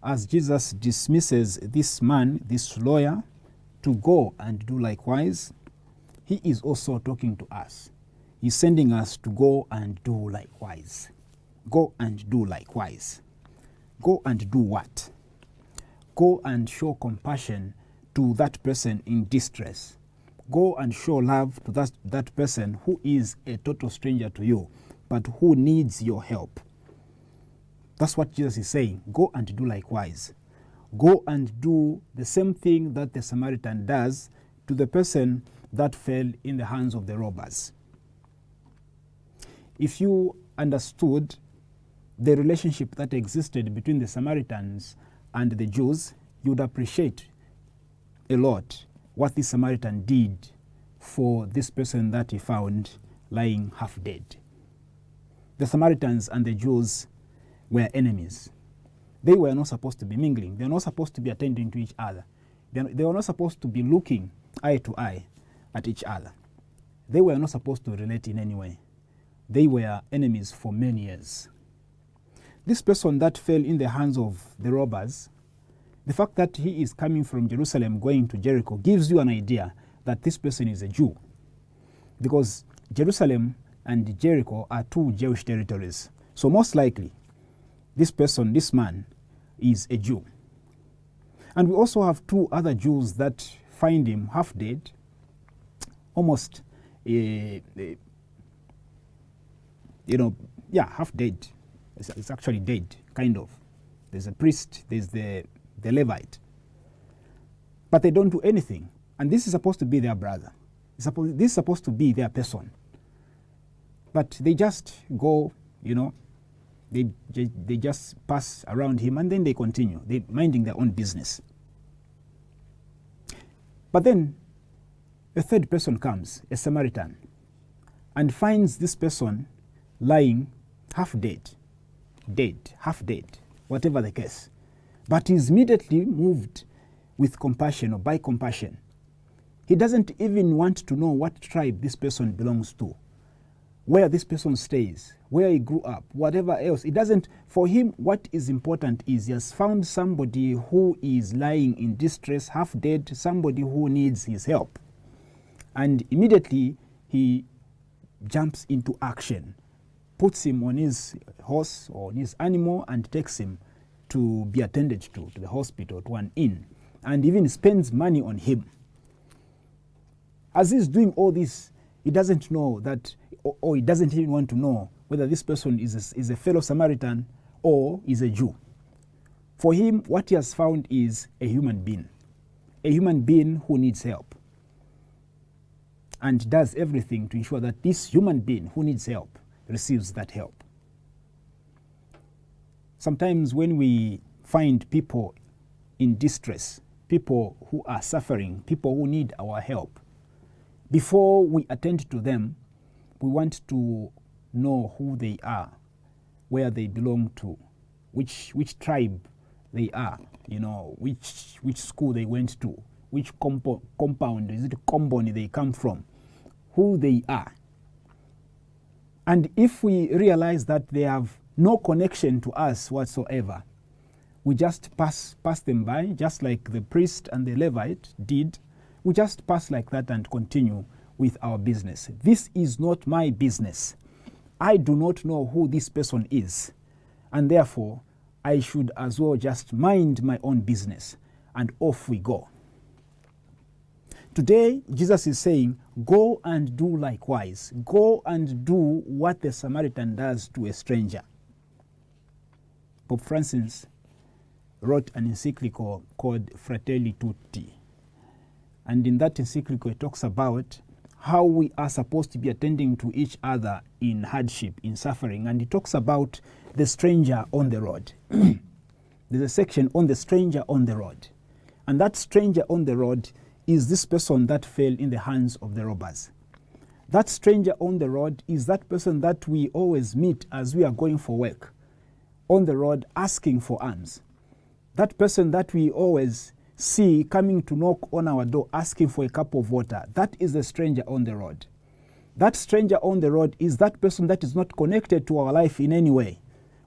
as Jesus dismisses this man, this lawyer, to go and do likewise, he is also talking to us. He's sending us to go and do likewise. Go and do likewise. Go and do what? Go and show compassion to that person in distress. Go and show love to that person who is a total stranger to you, but who needs your help. That's what Jesus is saying. Go and do likewise. Go and do the same thing that the Samaritan does to the person that fell in the hands of the robbers. If you understood the relationship that existed between the Samaritans and the Jews, you would appreciate a lot what this Samaritan did for this person that he found lying half dead. The Samaritans and the Jews were enemies. They were not supposed to be mingling. They were not supposed to be attending to each other. They were not supposed to be looking eye to eye at each other. They were not supposed to relate in any way. They were enemies for many years. This person that fell in the hands of the robbers, the fact that he is coming from Jerusalem going to Jericho gives you an idea that this person is a Jew. Because Jerusalem and Jericho are two Jewish territories. So most likely, this person, this man, is a Jew. And we also have two other Jews that find him half dead, almost, half dead. It's actually dead, kind of. There's a priest, there's the Levite. But they don't do anything. And this is supposed to be their brother. This is supposed to be their person. But they just go, they just pass around him and then they continue. They're minding their own business. But then a third person comes, a Samaritan, and finds this person lying half dead, half dead, whatever the case. But he's immediately moved with compassion or by compassion. He doesn't even want to know what tribe this person belongs to, where this person stays, where he grew up, whatever else. It doesn't, for him, what is important is he has found somebody who is lying in distress, half dead, somebody who needs his help. And immediately he jumps into action, puts him on his horse or on his animal and takes him to be attended to the hospital, to an inn, and even spends money on him. As he's doing all this, he doesn't know that, or he doesn't even want to know whether this person is a fellow Samaritan or is a Jew. For him, what he has found is a human being who needs help, and does everything to ensure that this human being who needs help receives that help. Sometimes when we find people in distress, people who are suffering, people who need our help, before we attend to them, we want to know who they are, where they belong to, which tribe they are, which school they went to, which compound, is it a company they come from, who they are. And if we realize that they have no connection to us whatsoever, we just pass them by, just like the priest and the Levite did. We just pass like that and continue with our business. This is not my business. I do not know who this person is, and therefore I should as well just mind my own business, and off we go. Today, Jesus is saying, go and do likewise. Go and do what the Samaritan does to a stranger. Pope Francis wrote an encyclical called Fratelli Tutti. And in that encyclical, it talks about how we are supposed to be attending to each other in hardship, in suffering. And it talks about the stranger on the road. There's a section on the stranger on the road. And that stranger on the road is this person that fell in the hands of the robbers. That stranger on the road is that person that we always meet as we are going for work on the road asking for alms. That person that we always see coming to knock on our door asking for a cup of water, that is the stranger on the road. That stranger on the road is that person that is not connected to our life in any way.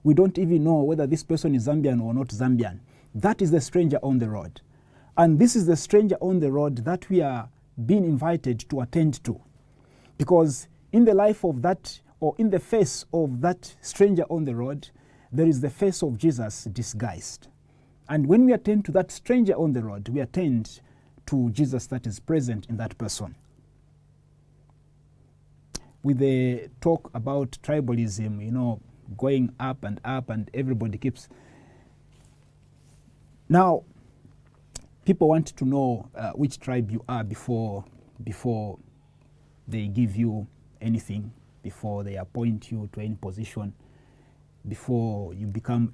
We don't even know whether this person is Zambian or not Zambian. That is the stranger on the road. And this is the stranger on the road that we are being invited to attend to. Because in the life of that, or in the face of that stranger on the road, there is the face of Jesus disguised. And when we attend to that stranger on the road, we attend to Jesus that is present in that person. With the talk about tribalism, you know, going up and everybody keeps. Now, people want to know which tribe you are before they give you anything, before they appoint you to any position, before you become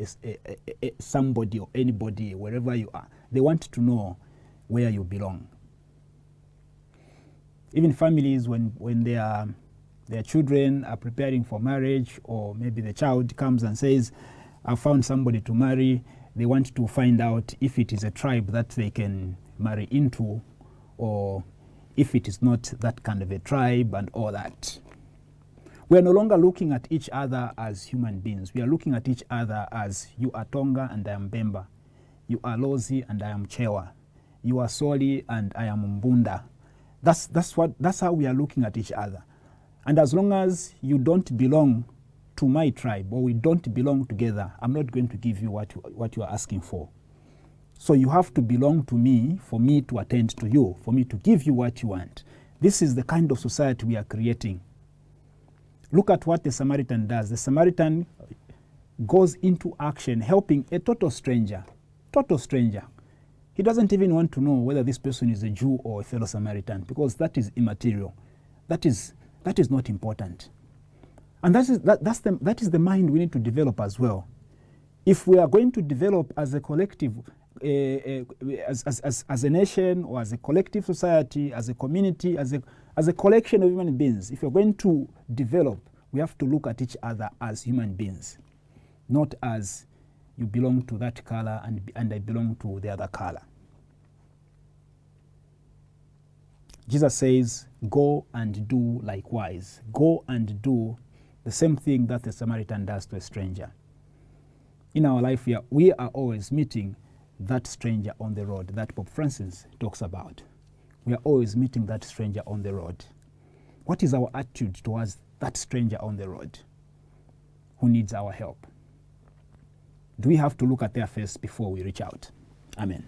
somebody or anybody, wherever you are. They want to know where you belong. Even families, when their children are preparing for marriage, or maybe the child comes and says, I found somebody to marry, they want to find out if it is a tribe that they can marry into, or if it is not that kind of a tribe and all that. We are no longer looking at each other as human beings. We are looking at each other as, you are Tonga and I am Bemba. You are Lozi and I am Chewa. You are Soli and I am Mbunda. That's how we are looking at each other. And as long as you don't belong to my tribe, or we don't belong together, I'm not going to give you what you are asking for. So you have to belong to me for me to attend to you, for me to give you what you want. This is the kind of society we are creating. Look at what the Samaritan does. The Samaritan goes into action helping a total stranger. Total stranger. He doesn't even want to know whether this person is a Jew or a fellow Samaritan, because that is immaterial. That is not important. And that is the mind we need to develop as well. If we are going to develop as a collective, as a nation, or as a collective society, as a community, as a collection of human beings, if you're going to develop, we have to look at each other as human beings, not as you belong to that color and I belong to the other color. Jesus says, go and do likewise. Go and do the same thing that the Samaritan does to a stranger. In our life, we are always meeting that stranger on the road that Pope Francis talks about. We are always meeting that stranger on the road. What is our attitude towards that stranger on the road who needs our help? Do we have to look at their face before we reach out? Amen.